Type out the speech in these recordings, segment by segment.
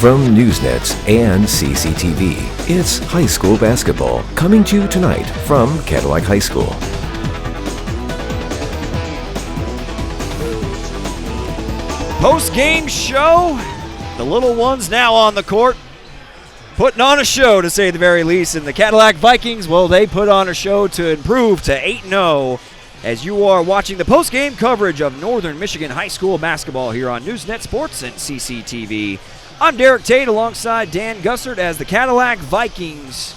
From Newsnets and CCTV, it's high school basketball coming to you tonight from Cadillac High School. Post-game show. The little ones now on the court, putting on a show to say the very least. And the Cadillac Vikings, well, they put on a show to improve to 8-0 as you are watching the post-game coverage of Northern Michigan High School basketball here on Newsnet Sports and CCTV. I'm Derek Tate alongside Dan Gussert as the Cadillac Vikings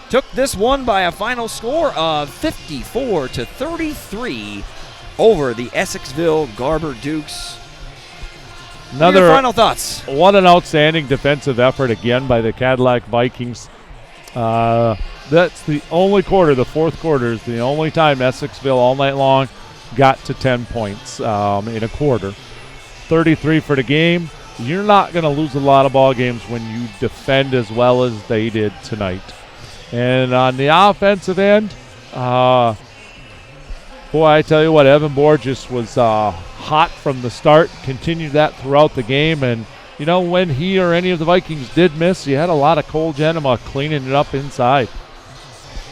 took this one by a final score of 54-33 over the Essexville Garber Dukes. What are your final thoughts? What an outstanding defensive effort again by the Cadillac Vikings. That's the only quarter, the fourth quarter, is the only time Essexville all night long got to 10 points in a quarter. 33 for the game. You're not going to lose a lot of ball games when you defend as well as they did tonight. And on the offensive end, boy, I tell you what, Evan Borges was hot from the start, continued that throughout the game. And, you know, when he or any of the Vikings did miss, you had a lot of Cole Genema cleaning it up inside.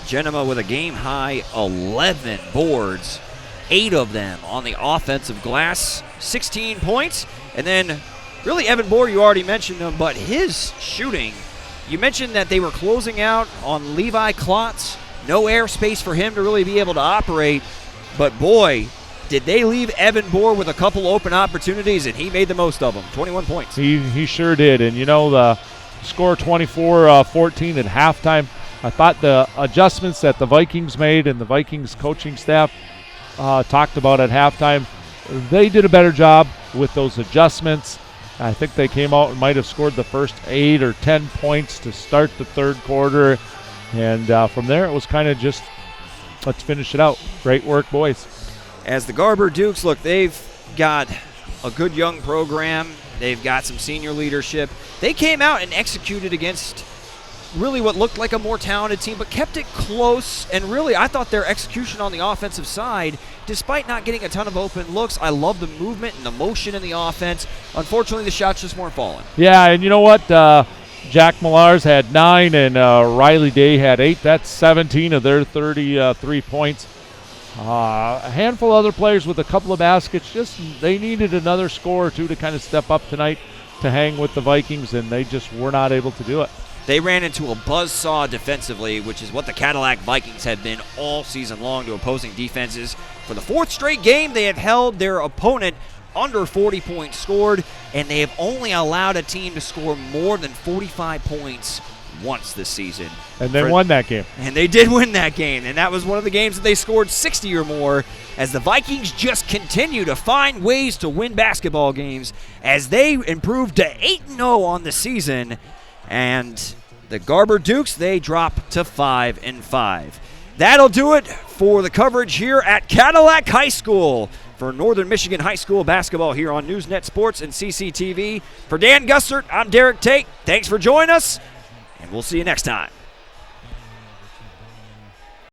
Genema with a game-high 11 boards, 8 of them on the offensive glass, 16 points. And then really, Evan Bohr, you already mentioned him, but his shooting, you mentioned that they were closing out on Levi Klotz. No airspace for him to really be able to operate. But boy, did they leave Evan Bohr with a couple open opportunities, and he made the most of them. 21 points. He sure did. And, you know, the score 24-14 at halftime, I thought the adjustments that the Vikings made and the Vikings coaching staff talked about at halftime, they did a better job with those adjustments. I think they came out and might have scored the first 8 or 10 points to start the third quarter. And from there, it was kind of just, let's finish it out. Great work, boys. As the Garber Dukes, look, they've got a good young program. They've got some senior leadership. They came out and executed against really what looked like a more talented team, but kept it close. And really, I thought their execution on the offensive side, despite not getting a ton of open looks, I love the movement and the motion in the offense. Unfortunately, the shots just weren't falling. Yeah, and you know what? Jack Millars had 9 and Riley Day had 8. That's 17 of their 33 points. A handful of other players with a couple of baskets. Just they needed another score or two to kind of step up tonight to hang with the Vikings, and they just were not able to do it. They ran into a buzzsaw defensively, which is what the Cadillac Vikings have been all season long to opposing defenses. For the 4th straight game, they have held their opponent under 40 points scored, and they have only allowed a team to score more than 45 points once this season. And they won that game. And they did win that game, and that was one of the games that they scored 60 or more, as the Vikings just continue to find ways to win basketball games as they improve to 8-0 on the season. And the Garber Dukes, they drop to 5-5. That'll do it for the coverage here at Cadillac High School for Northern Michigan High School basketball here on Newsnet Sports and CCTV. For Dan Gussert, I'm Derek Tate. Thanks for joining us, and we'll see you next time.